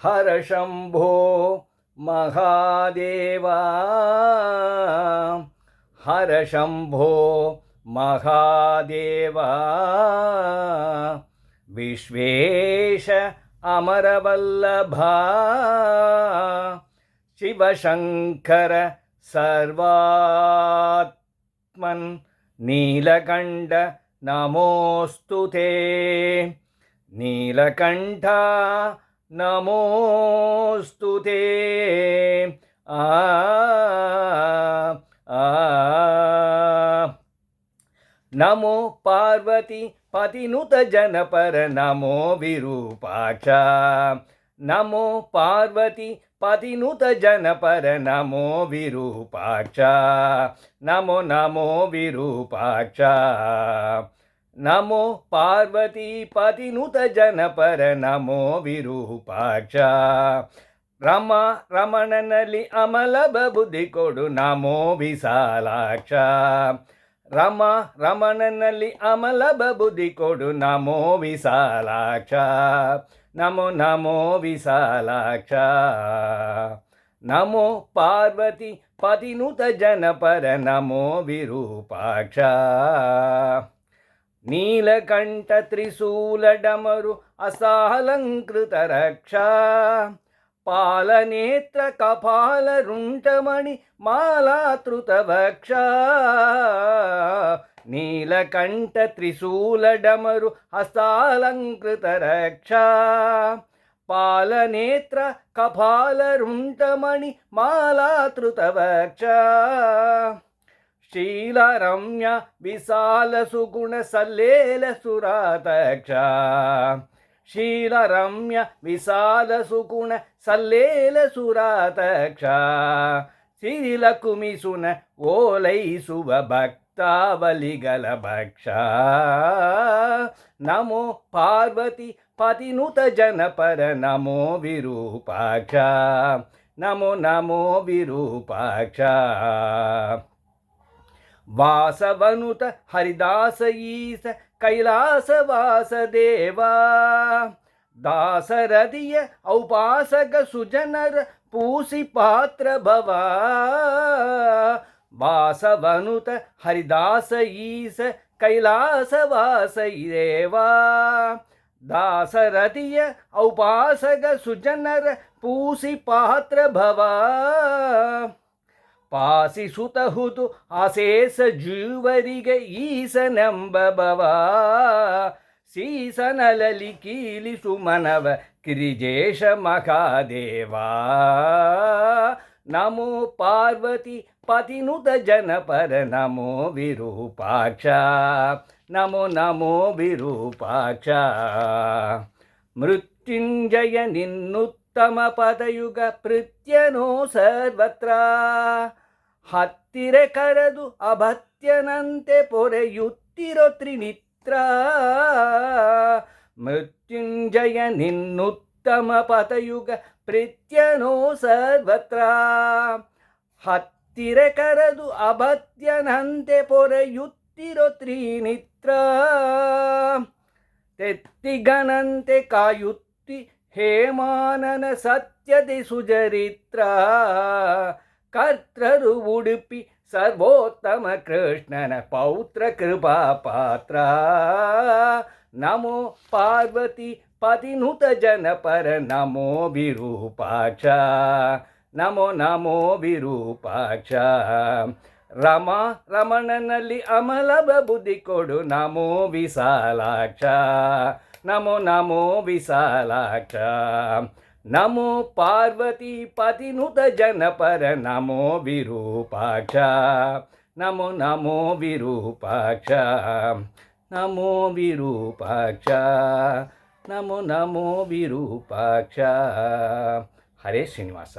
ಹರ ಶಂಭೋ ಮಹಾದೇವಾ ಹರ ಶಂಭೋ ಮಹಾದೇವಾ ವಿಶ್ವೇಶ ಅಮರವಲ್ಲಭ ಶಿವಶಂಕರ ಸರ್ವಾತ್ಮನ್ ನೀಲಕಂಠ ನಮೋಸ್ತುತೇ ನೀಲಕಂಠ ನಮೋಸ್ತುತೇ ಆ ನಮೋ ಪಾರ್ವತಿ ಪತಿನುತ ಜನಪರ ನಮೋ ವಿರೂಪಾಕ್ಷ ನಮೋ ಪಾರ್ವತಿ ಪತಿನುತ ಜನಪರ ನಮೋ ವಿರೂಪಾಕ್ಷ ನಮೋ ನಮೋ ವಿರೂಪಾಕ್ಷ ನಮೋ ಪಾರ್ವತಿ ಪತಿನುತ ಜನಪರ ನಮೋ ವಿರೂಪಾಕ್ಷ ರಮ ರಮಣನಲ್ಲಿ ಅಮಲ ಬುದ್ಧಿ ಕೊಡು ನಮೋ ವಿಶಾಲಾಕ್ಷ ರಮ ರಮಣನಲ್ಲಿ ಅಮಲ ಬುದ್ಧಿ ಕೊಡು ನಮೋ ವಿಶಾಲಾಕ್ಷ ನಮೋ ನಮೋ ವಿಶಾಲಾಕ್ಷ ನಮೋ ಪಾರ್ವತಿ ಪತಿನುತ ಜನಪರ ನಮೋ ವಿರೂಪಾಕ್ಷ ನೀಲಕಂಠ ತ್ರಿಶೂಲ ಡಮರು ಅಸಾಲಂಕೃತ ರಕ್ಷಾ ಪಾಲನೇತ್ರ ಕಪಾಲ ರುಂಟಮಣಿ ಮಾಲಾತೃತ ಭಕ್ಷ ನೀಲಕಂಠ ತ್ರಿಶೂಲ ಡಮರು ಹಸ್ತಾಲಂಕೃತ ರಕ್ಷಾ ಪಾಲನೇತ್ರ ಕಪಾಲ ರುಂಟಮಣಿ ಮಾಲಾತೃತ ಭಕ್ಷ ಶೀಲರಮ್ಯ ವಿಶಾಲ ಸುಗುಣ ಸಲ್ಲೇಲ ಸುರಾತಕ್ಷ ಶೀಲರಮ್ಯ ವಿಶಾಲ ಸುಗುಣ ಸಲ್ಲೇಲ ಸುರಾತಕ್ಷ ಶೀಲ ಕುಮಿಸುನ ಓಲೈಸುವ ಭಕ್ತಾವಲಿಗಲ ಭಕ್ಷ ನಮೋ ಪಾರ್ವತಿ ಪತಿನುತ ಜನಪರ ನಮೋ ವಿರೂಪಾಕ್ಷ ನಮೋ ನಮೋ ವಿರೂಪಾಕ್ಷ ವಾಸವನುತ ಹರಿದಾಸ ಈಸ ಕೈಲಾಸ ವಾಸದೇವಾ ದಾಸರದಿಯ ಔಪಾಸಕ ಸುಜನರ ಪೂಸಿ ಪಾತ್ರ ಭವ ವಾಸವನುತ ಹರಿದಾಸ ಈಸ ಕೈಲಾಸ ವಾಸದೇವಾ ದಾಸರದಿಯ ಔಪಾಸಕ ಸುಜನರ ಪೂಸಿ ಪಾತ್ರ ಭವ ಪಾಸಿಸುತಹುದು ಆಶೇಷ ಜೀವರಿಗೆ ಈಸನೆಂಬ ಭವ ಸೀಸನಲಲಿ ಕೀಲಿಸು ಮನವ ಕಿರಿಜೇಶ ಮಹಾದೇವಾ ನಮೋ ಪಾರ್ವತಿ ಪತಿನುತ ಜನಪರ ನಮೋ ವಿರೂಪಾಕ್ಷ ನಮೋ ನಮೋ ವಿರೂಪಾಕ್ಷ ಮೃತ್ಯುಂಜಯ ನಿನ್ನುತ್ತಮ ಪದಯುಗ ಪೃತ್ಯನೋ ಸರ್ವತ್ರ ಹತ್ತಿರ ಕರೆದು ಅಭತ್ಯನಂತೆ ಪೊರೆಯುತ್ತಿರೋ ತ್ರಿನಿತ್ರ ಮೃತ್ಯುಂಜಯ ನಿನ್ನುತ್ತಮ ಪದಯುಗ ಪೃತ್ಯನೋ ಸರ್ವತ್ರ ಹತ್ತಿರ ಕರೆದು ಅಭತ್ಯನಂತೆ ಪೊರೆಯುತ್ತಿರೋ ತ್ರಿನಿತ್ರ ತೆತ್ತಿಗನಂತೆ ಕಾಯುತ್ತಿ ಹೇಮಾನನ ಸತ್ಯದಿ ಸುಚರಿತ್ರ ಕರ್ತೃ ಉಡುಪಿ ಸರ್ವೋತ್ತಮ ಕೃಷ್ಣನ ಪೌತ್ರ ಕೃಪಾ ಪಾತ್ರ ನಮೋ ಪಾರ್ವತಿ ಪತಿನುತ ಜನಪರ ನಮೋ ವಿರೂಪಾಕ್ಷ ನಮೋ ನಮೋ ವಿರೂಪಾಕ್ಷ ರಮ ರಮಣನಲ್ಲಿ ಅಮಲ ಬುದ್ಧಿ ಕೊಡು ನಮೋ ವಿಶಾಲಾಕ್ಷ ನಮೋ ನಮೋ ವಿಶಾಲಾಕ್ಷ ನಮೋ ಪಾರ್ವತಿ ಪತಿನುತ ಜನಪರ ನಮೋ ವಿರೂಪಾಕ್ಷ ನಮೋ ನಮೋ ವಿರೂಪಾಕ್ಷ ನಮೋ ವಿರೂಪಾಕ್ಷ ನಮೋ ನಮೋ ವಿರೂಪಾಕ್ಷ ಹರೇ ಶ್ರೀನಿವಾಸ.